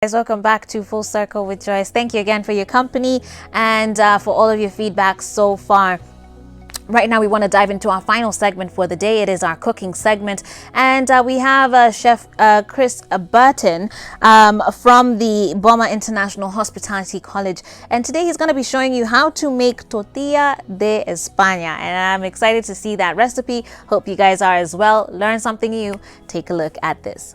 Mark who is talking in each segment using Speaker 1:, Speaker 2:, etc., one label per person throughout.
Speaker 1: Guys, welcome back to Full Circle with Joyce. Thank you again for your company and for all of your feedback so far. Right now we want to dive into our final segment for the day. It is our cooking segment, and we have Chef Chris Burton from the Boma International Hospitality College, and today he's going to be showing you how to make tortilla de Espana, and I'm excited to see that recipe. Hope you guys are as well. Learn something new. Take a look at this.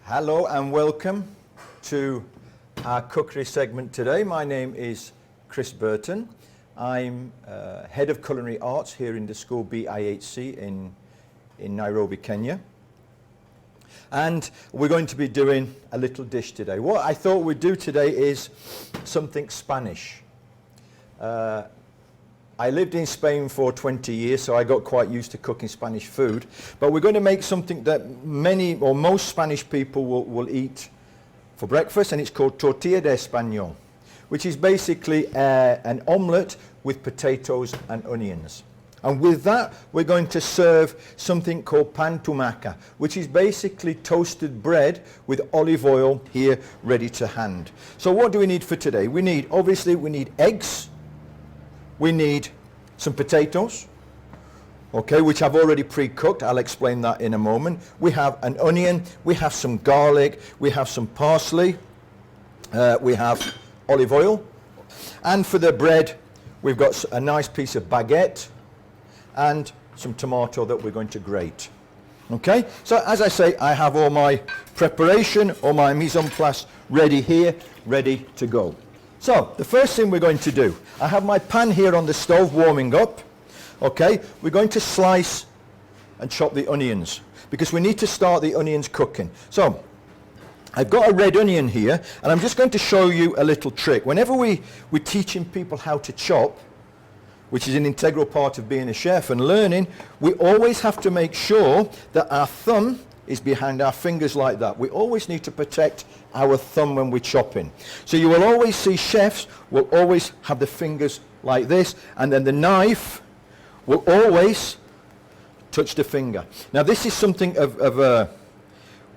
Speaker 2: Hello and welcome to our cookery segment today. My name is Chris Burton. I'm Head of Culinary Arts here in the school BIHC in Nairobi, Kenya. And we're going to be doing a little dish today. What I thought we'd do today is something Spanish. I lived in Spain for 20 years, so I got quite used to cooking Spanish food. But we're going to make something that many or most Spanish people will eat for breakfast, and it's called Tortilla de Español, which is basically an omelette with potatoes and onions. And with that, we're going to serve something called pan tumaca, which is basically toasted bread with olive oil here ready to hand. So what do we need for today? Obviously we need eggs. We need some potatoes, okay, which I've already pre-cooked. I'll explain that in a moment. We have an onion, we have some garlic, we have some parsley, we have olive oil. And for the bread, we've got a nice piece of baguette and some tomato that we're going to grate. Okay, so as I say, I have all my preparation, all my mise en place ready here, ready to go. So, the first thing we're going to do, I have my pan here on the stove warming up, okay? We're going to slice and chop the onions, because we need to start the onions cooking. So, I've got a red onion here, and I'm just going to show you a little trick. Whenever we're teaching people how to chop, which is an integral part of being a chef and learning, we always have to make sure that our thumb is behind our fingers like that. We always need to protect our thumb when we're chopping. So you will always see chefs will always have the fingers like this, and then the knife will always touch the finger. Now this is something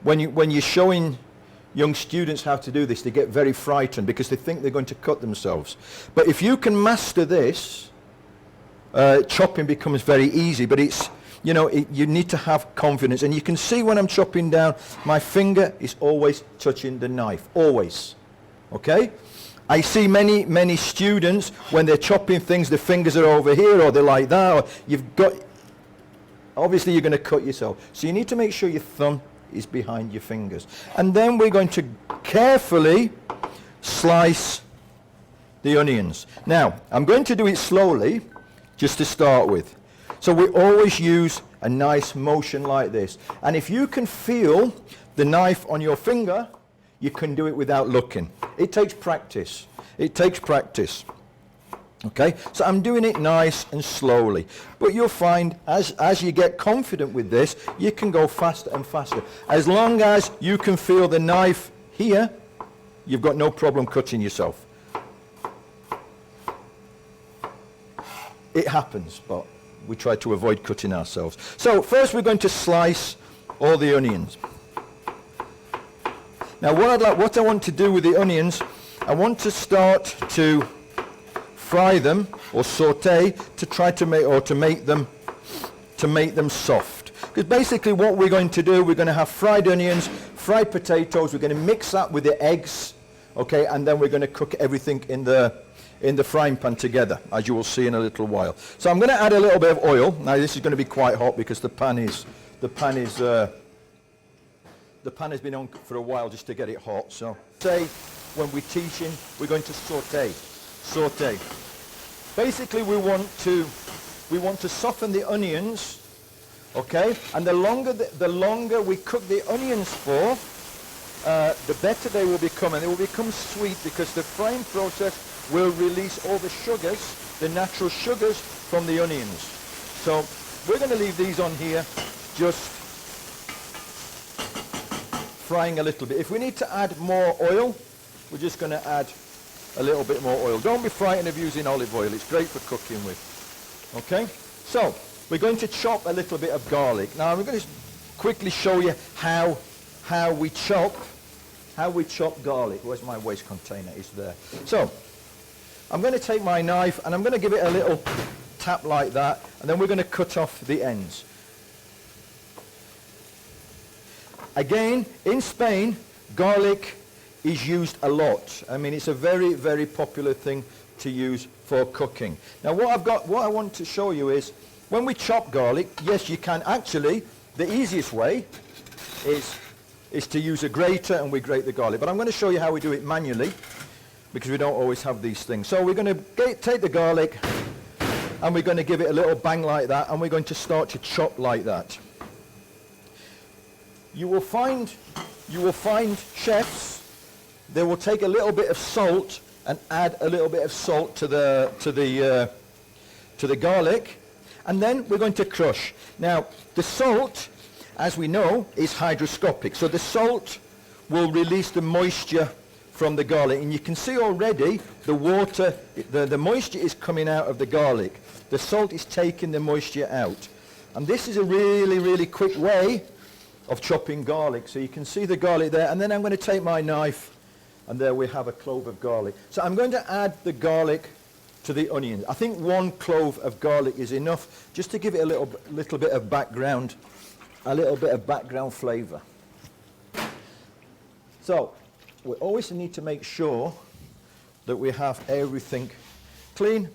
Speaker 2: when you're showing young students how to do this, they get very frightened because they think they're going to cut themselves. But if you can master this, chopping becomes very easy, but you need to have confidence. And you can see when I'm chopping down, my finger is always touching the knife, always, okay? I see many students, when they're chopping things, the fingers are over here, or they're like that, or obviously you're going to cut yourself. So you need to make sure your thumb is behind your fingers. And then we're going to carefully slice the onions. Now, I'm going to do it slowly, just to start with. So we always use a nice motion like this. And if you can feel the knife on your finger, you can do it without looking. It takes practice. It takes practice. Okay, so I'm doing it nice and slowly. But you'll find as you get confident with this, you can go faster and faster. As long as you can feel the knife here, you've got no problem cutting yourself. It happens, but we try to avoid cutting ourselves. So first we're going to slice all the onions. Now what I want to do with the onions, I want to start to fry them or saute to try to make them soft. Because basically what we're going to do, we're going to have fried onions, fried potatoes, we're going to mix that with the eggs, okay, and then we're going to cook everything in the frying pan together, as you will see in a little while. So I'm going to add a little bit of oil. Now this is going to be quite hot because the pan has been on for a while just to get it hot. So say when we're teaching, we're going to saute. Basically we want to soften the onyons, okay? And the longer we cook the onions for, the better they will become, and they will become sweet because the frying process will release all the sugars, the natural sugars from the onions. So we're going to leave these on here just frying a little bit. If we need to add more oil, we're just going to add a little bit more oil. Don't be frightened of using olive oil. It's great for cooking with. Okay? So, we're going to chop a little bit of garlic. Now, I'm going to quickly show you how we chop garlic. Where's my waste container? It's there. So, I'm going to take my knife and I'm going to give it a little tap like that, and then we're going to cut off the ends. Again, in Spain, garlic is used a lot. I mean, it's a very, very popular thing to use for cooking. Now, what I want to show you is, when we chop garlic, yes, you can actually, the easiest way is to use a grater and we grate the garlic. But I'm going to show you how we do it manually, because we don't always have these things. So we're going to take the garlic and we're going to give it a little bang like that, and we're going to start to chop like that. You will find chefs, they will take a little bit of salt and add a little bit of salt to the garlic, and then we're going to crush. Now, the salt, as we know, is hygroscopic, so the salt will release the moisture from the garlic, and you can see already the water, the moisture is coming out of the garlic. The salt is taking the moisture out, and this is a really, really quick way of chopping garlic. So you can see the garlic there, and then I'm going to take my knife, and there we have a clove of garlic. So I'm going to add the garlic to the onions. I think 1 clove of garlic is enough, just to give it a little bit of background, flavor. So we always need to make sure that we have everything clean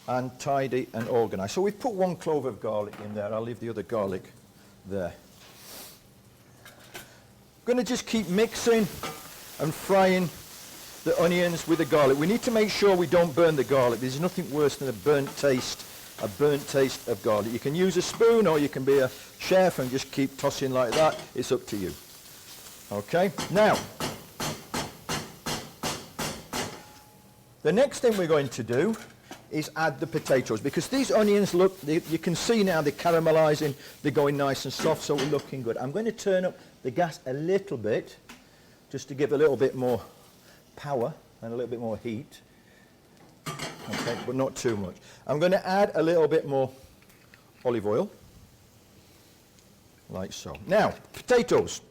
Speaker 2: and tidy and organized. So we've put 1 clove of garlic in there. I'll leave the other garlic there. Going to just keep mixing and frying the onions with the garlic. We need to make sure we don't burn the garlic. There's nothing worse than a burnt taste of garlic. You can use a spoon, or you can be a chef and just keep tossing like that. It's up to you. Okay, now the next thing we're going to do is add the potatoes, because these onions look, you can see now they're caramelizing, they're going nice and soft, so we're looking good. I'm going to turn up the gas a little bit, just to give a little bit more power and a little bit more heat. Okay, but not too much. I'm going to add a little bit more olive oil, like so. Now, potatoes.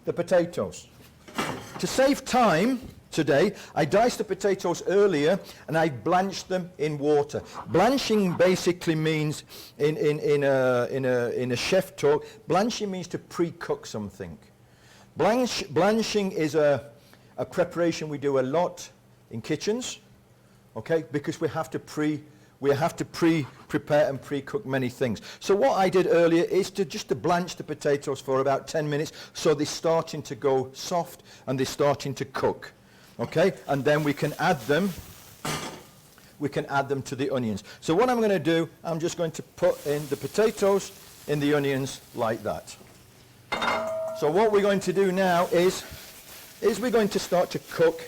Speaker 2: The potatoes. To save time today, I diced the potatoes earlier and I blanched them in water. Blanching basically means, in a chef talk, blanching means to pre-cook something. Blanching is a preparation we do a lot in kitchens, okay, because we have to prepare and pre-cook many things. So what I did earlier is to blanch the potatoes for about 10 minutes, so they're starting to go soft and they're starting to cook. Okay, and then we can add them to the onions. So what I'm going to do, I'm just going to put in the potatoes in the onions like that. So what we're going to do now is we're going to start to cook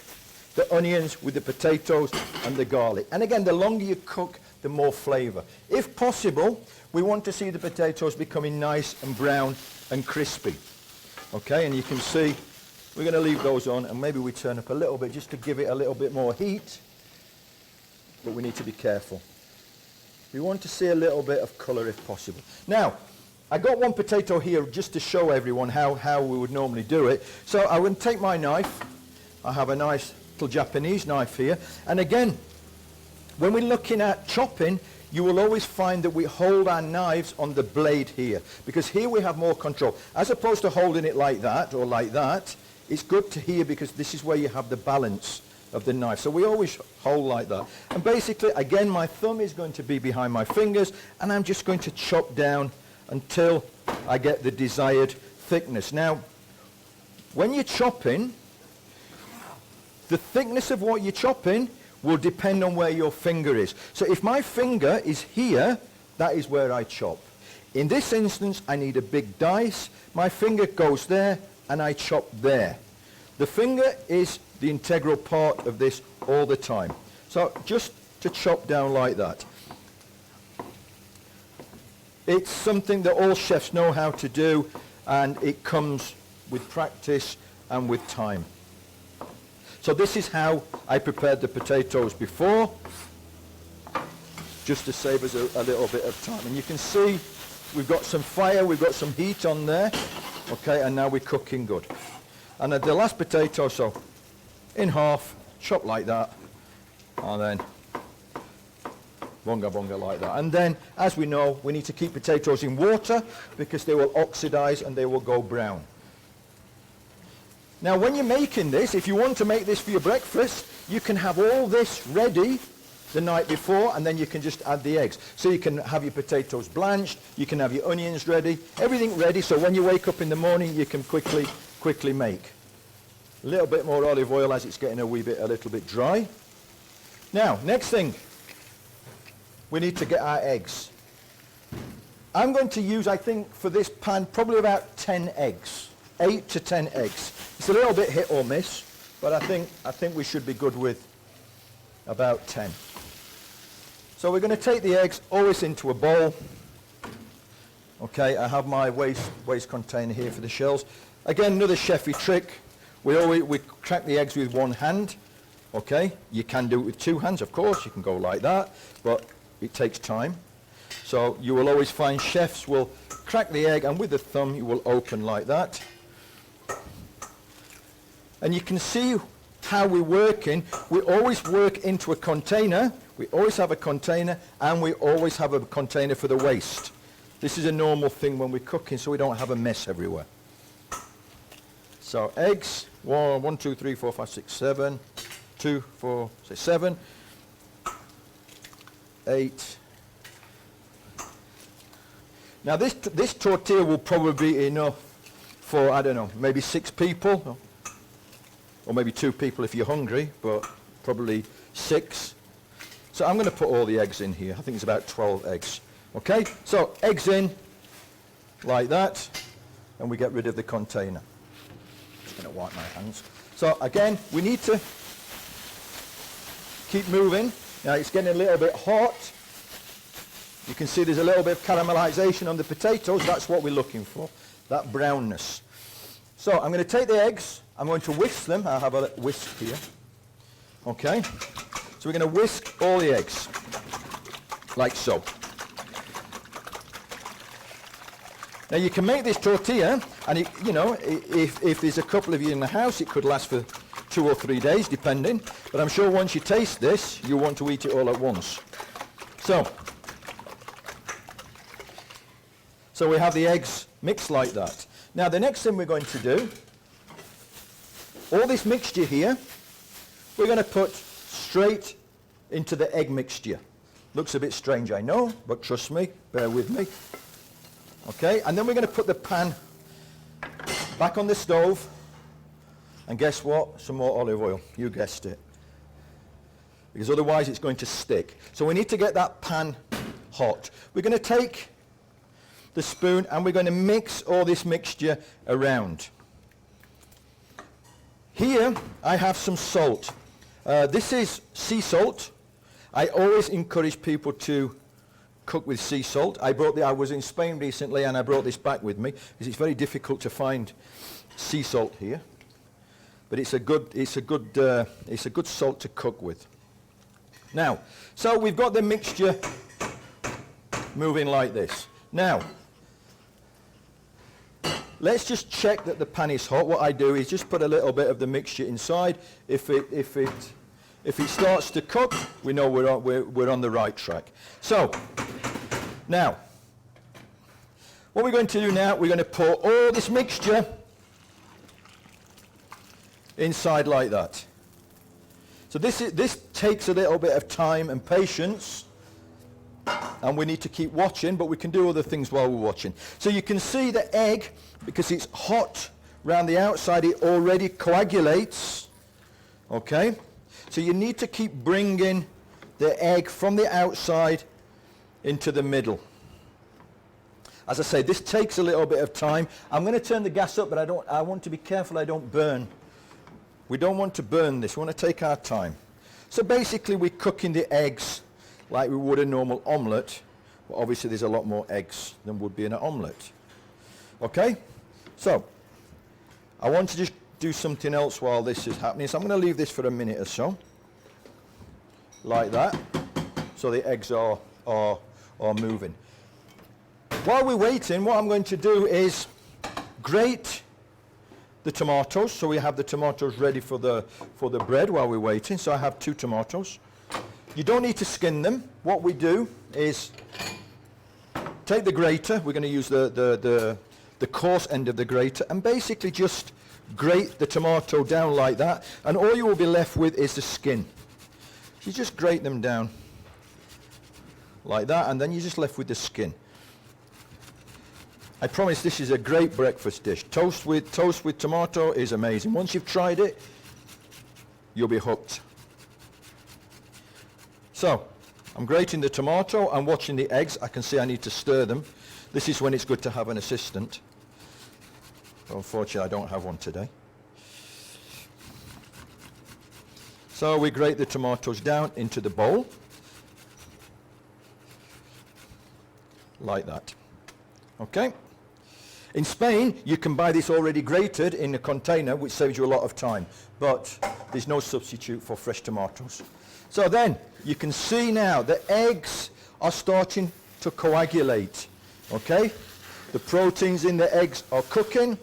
Speaker 2: the onions with the potatoes and the garlic. And again, the longer you cook, the more flavor. If possible, we want to see the potatoes becoming nice and brown and crispy. Okay, and you can see we're going to leave those on, and maybe we turn up a little bit just to give it a little bit more heat, but we need to be careful. We want to see a little bit of colour if possible. Now, I got 1 potato here just to show everyone how we would normally do it. So I would take my knife. I have a nice little Japanese knife here, and again, when we're looking at chopping, you will always find that we hold our knives on the blade here, because here we have more control. As opposed to holding it like that or like that, it's good to here, because this is where you have the balance of the knife. So we always hold like that. And basically, again, my thumb is going to be behind my fingers, and I'm just going to chop down until I get the desired thickness. Now, when you're chopping, the thickness of what you're chopping will depend on where your finger is. So if my finger is here, that is where I chop. In this instance, I need a big dice. My finger goes there, and I chop there. The finger is the integral part of this all the time. So just to chop down like that. It's something that all chefs know how to do, and it comes with practice and with time. So this is how I prepared the potatoes before, just to save us a little bit of time. And you can see we've got some fire, we've got some heat on there, okay, and now we're cooking good. And the last potato, so in half, chop like that, and then bonga bonga like that. And then, as we know, we need to keep potatoes in water because they will oxidize and they will go brown. Now when you're making this, if you want to make this for your breakfast, you can have all this ready the night before, and then you can just add the eggs. So you can have your potatoes blanched, you can have your onions ready, everything ready, so when you wake up in the morning you can quickly make. A little bit more olive oil as it's getting a little bit dry. Now, next thing, we need to get our eggs. I'm going to use, I think, for this pan, probably about 10 eggs. 8 to 10 eggs. It's a little bit hit or miss, but I think we should be good with about 10. So we're going to take the eggs always into a bowl. Okay, I have my waste container here for the shells. Again, another chefy trick. We crack the eggs with one hand. Okay, you can do it with two hands, of course. You can go like that, but it takes time. So you will always find chefs will crack the egg, and with the thumb you will open like that. And you can see how we're working. We always work into a container. We always have a container, and we always have a container for the waste. This is a normal thing when we're cooking, so we don't have a mess everywhere. So eggs, 1, 2, 3, 4, 5, 6, 7, 2, 4, 6, 7, 8. Now this tortilla will probably be enough for, I don't know, maybe 6 people, or maybe 2 people if you're hungry, but probably 6. So I'm going to put all the eggs in here. I think it's about 12 eggs. Okay, so eggs in, like that, and we get rid of the container. Just going to wipe my hands. So again, we need to keep moving. Now it's getting a little bit hot. You can see there's a little bit of caramelization on the potatoes. That's what we're looking for, that brownness. So I'm going to take the eggs. I'm going to whisk them. I have a whisk here. Okay. So we're going to whisk all the eggs, like so. Now you can make this tortilla, and if there's a couple of you in the house, it could last for 2 or 3 days, depending. But I'm sure once you taste this, you want to eat it all at once. So we have the eggs mixed like that. Now the next thing we're going to do, all this mixture here, we're going to put straight into the egg mixture. Looks a bit strange, I know, but trust me, bear with me. Okay, and then we're going to put the pan back on the stove, and guess what? Some more olive oil. You guessed it. Because otherwise it's going to stick. So we need to get that pan hot. We're going to take the spoon and we're going to mix all this mixture around. Here I have some salt. This is sea salt. I always encourage people to cook with sea salt. I was in Spain recently and I brought this back with me because it's very difficult to find sea salt here. But it's a good salt to cook with. Now, so we've got the mixture moving like this. Now, let's just check that the pan is hot. What I do is just put a little bit of the mixture inside. If it starts to cook, we know we're on the right track. So, now, what we're going to do now, we're going to pour all this mixture inside like that. So this takes a little bit of time and patience, and we need to keep watching, but we can do other things while we're watching. So you can see the egg, because it's hot around the outside, it already coagulates. Okay? So you need to keep bringing the egg from the outside into the middle. As I say, this takes a little bit of time. I'm going to turn the gas up, but I want to be careful I don't burn. We don't want to burn this. We want to take our time. So basically we're cooking the eggs like we would a normal omelette, but obviously there's a lot more eggs than would be in an omelette. Okay? So I want to just do something else while this is happening. So I'm going to leave this for a minute or so, like that, so the eggs are moving. While we're waiting, what I'm going to do is grate the tomatoes, so we have the tomatoes ready for the bread while we're waiting. So I have 2 tomatoes. You don't need to skin them. What we do is take the grater. We're going to use the coarse end of the grater and basically just grate the tomato down like that, and all you will be left with is the skin. You just grate them down like that, and then you're just left with the skin. I promise this is a great breakfast dish. Toast with tomato is amazing. Once you've tried it, you'll be hooked. So, I'm grating the tomato, I'm watching the eggs. I can see I need to stir them. This is when it's good to have an assistant. But unfortunately, I don't have one today. So we grate the tomatoes down into the bowl, like that. Okay? In Spain, you can buy this already grated in a container, which saves you a lot of time. But there's no substitute for fresh tomatoes. So then, you can see now the eggs are starting to coagulate. Okay? The proteins in the eggs are cooking.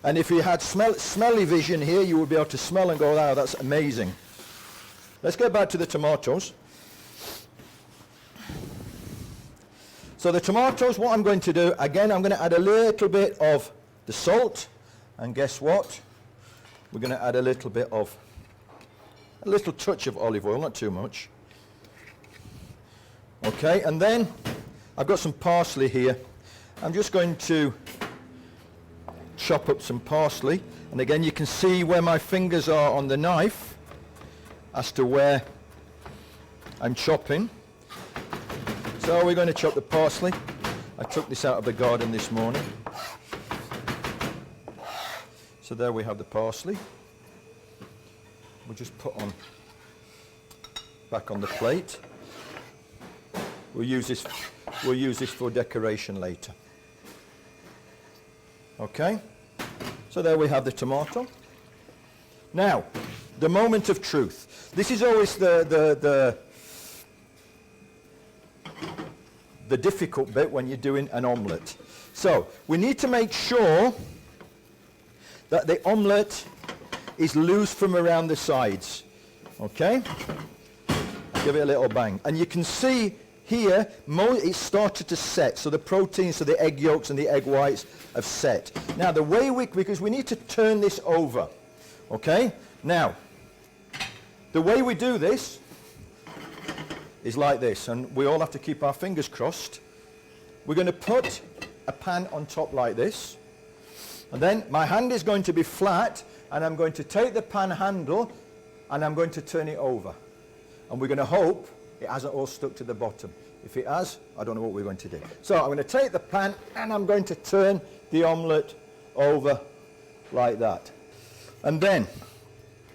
Speaker 2: And if you had smelly vision here, you would be able to smell and go, wow, that's amazing. Let's get back to the tomatoes. So the tomatoes, what I'm going to do, again, I'm going to add a little bit of the salt. And guess what? We're going to add a little touch of olive oil, not too much. Okay, and then I've got some parsley here. I'm just going to chop up some parsley. And again, you can see where my fingers are on the knife as to where I'm chopping. So we're going to chop the parsley. I took this out of the garden this morning. So there we have the parsley. We'll just put on back on the plate. We'll use this for decoration later. Okay? So there we have the tomato. Now, the moment of truth. This is always the difficult bit when you're doing an omelette. So, we need to make sure that the omelette is loose from around the sides. Okay? Give it a little bang. And you can see here, it started to set. So the proteins, so the egg yolks and the egg whites have set. Now, the way because we need to turn this over. Okay? Now, the way we do this is like this, and we all have to keep our fingers crossed. We're going to put a pan on top like this, and then my hand is going to be flat, and I'm going to take the pan handle and I'm going to turn it over, and we're going to hope it hasn't all stuck to the bottom. If it has, I don't know what we're going to do. So I'm going to take the pan and I'm going to turn the omelette over like that, and then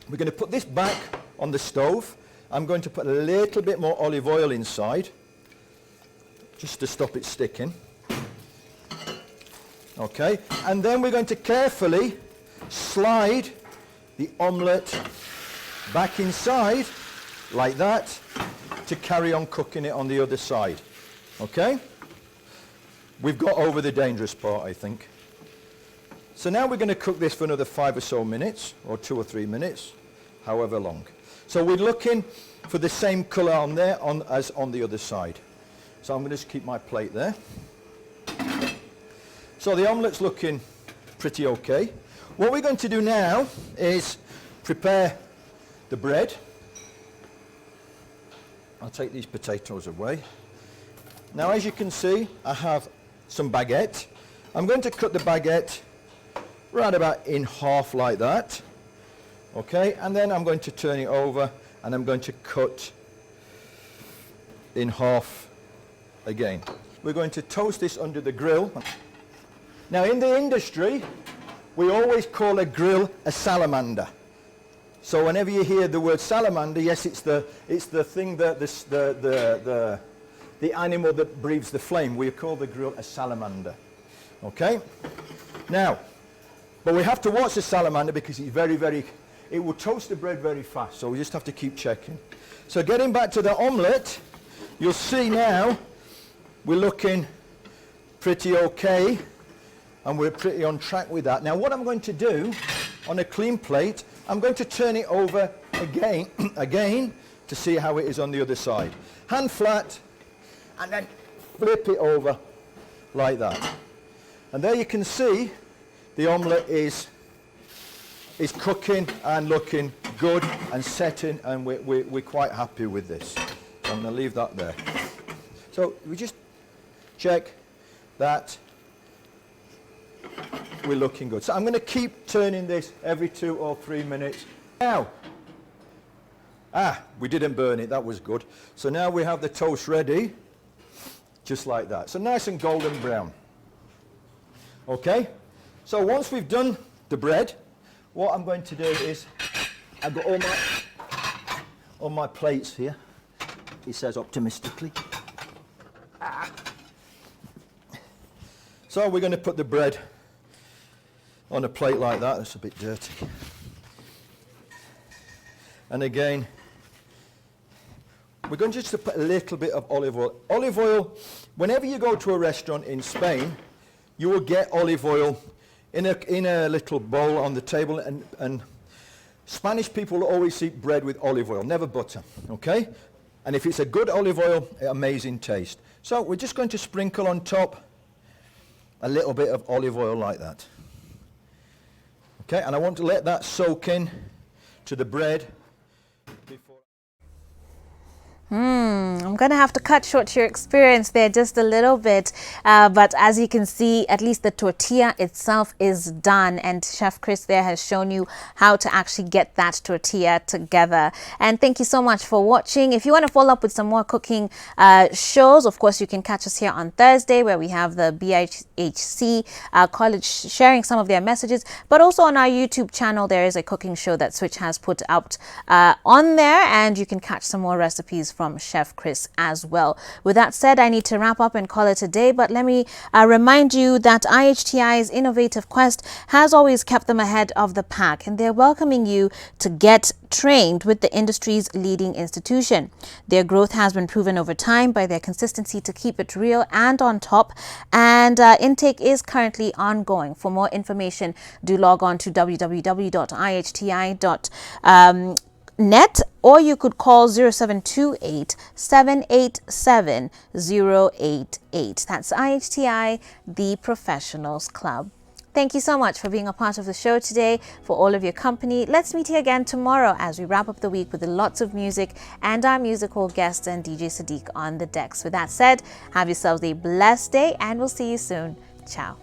Speaker 2: we're going to put this back on the stove. I'm going to put a little bit more olive oil inside, just to stop it sticking. Okay, and then we're going to carefully slide the omelette back inside, like that, to carry on cooking it on the other side. Okay? We've got over the dangerous part, I think. So now we're going to cook this for another 5 or so minutes, or 2 or 3 minutes, however long. So we're looking for the same colour on there as on the other side. So I'm going to just keep my plate there. So the omelette's looking pretty okay. What we're going to do now is prepare the bread. I'll take these potatoes away. Now, as you can see, I have some baguette. I'm going to cut the baguette right about in half like that. Okay, and then I'm going to turn it over and I'm going to cut in half again. We're going to toast this under the grill. Now, in the industry, we always call a grill a salamander. So whenever you hear the word salamander, yes, it's the thing that the animal that breathes the flame. We call the grill a salamander. Okay? Now, But we have to watch the salamander because it's it will toast the bread very fast, so we just have to keep checking. So getting back to the omelette, you'll see now we're looking pretty okay, and we're pretty on track with that. Now what I'm going to do on a clean plate, I'm going to turn it over again to see how it is on the other side. Hand flat, and then flip it over like that. And there you can see the omelette is cooking and looking good and setting, and we're quite happy with this. So I'm going to leave that there. So we just check that we're looking good. So I'm going to keep turning this every 2 or 3 minutes. Now, we didn't burn it, that was good. So now we have the toast ready, just like that. So nice and golden brown. Okay, so once we've done the bread, what I'm going to do is, I've got all my plates here, he says optimistically. So we're going to put the bread on a plate like that. It's a bit dirty. And again, we're going just to put a little bit of olive oil. Olive oil, whenever you go to a restaurant in Spain, you will get olive oil in a little bowl on the table, and Spanish people will always eat bread with olive oil, never butter, okay? And if it's a good olive oil, amazing taste. So we're just going to sprinkle on top a little bit of olive oil like that. Okay, and I want to let that soak in to the bread before.
Speaker 1: I'm going to have to cut short your experience there just a little bit, but as you can see, at least the tortilla itself is done, and Chef Chris there has shown you how to actually get that tortilla together. And thank you so much for watching. If you want to follow up with some more cooking shows, of course you can catch us here on Thursday, where we have the BIHC college sharing some of their messages, but also on our YouTube channel there is a cooking show that Switch has put out on there, and you can catch some more recipes from Chef Chris as well. With that said, I need to wrap up and call it a day, but let me remind you that IHTI's innovative quest has always kept them ahead of the pack, and they're welcoming you to get trained with the industry's leading institution. Their growth has been proven over time by their consistency to keep it real and on top, and intake is currently ongoing. For more information, do log on to www.ihti.net, or you could call 0728 787 088. That's IHTI, the Professionals Club. Thank you so much for being a part of the show today, for all of your company. Let's meet here again tomorrow as we wrap up the week with lots of music and our musical guest and DJ Sadiq on the decks. With that said, have yourselves a blessed day, and we'll see you soon. Ciao.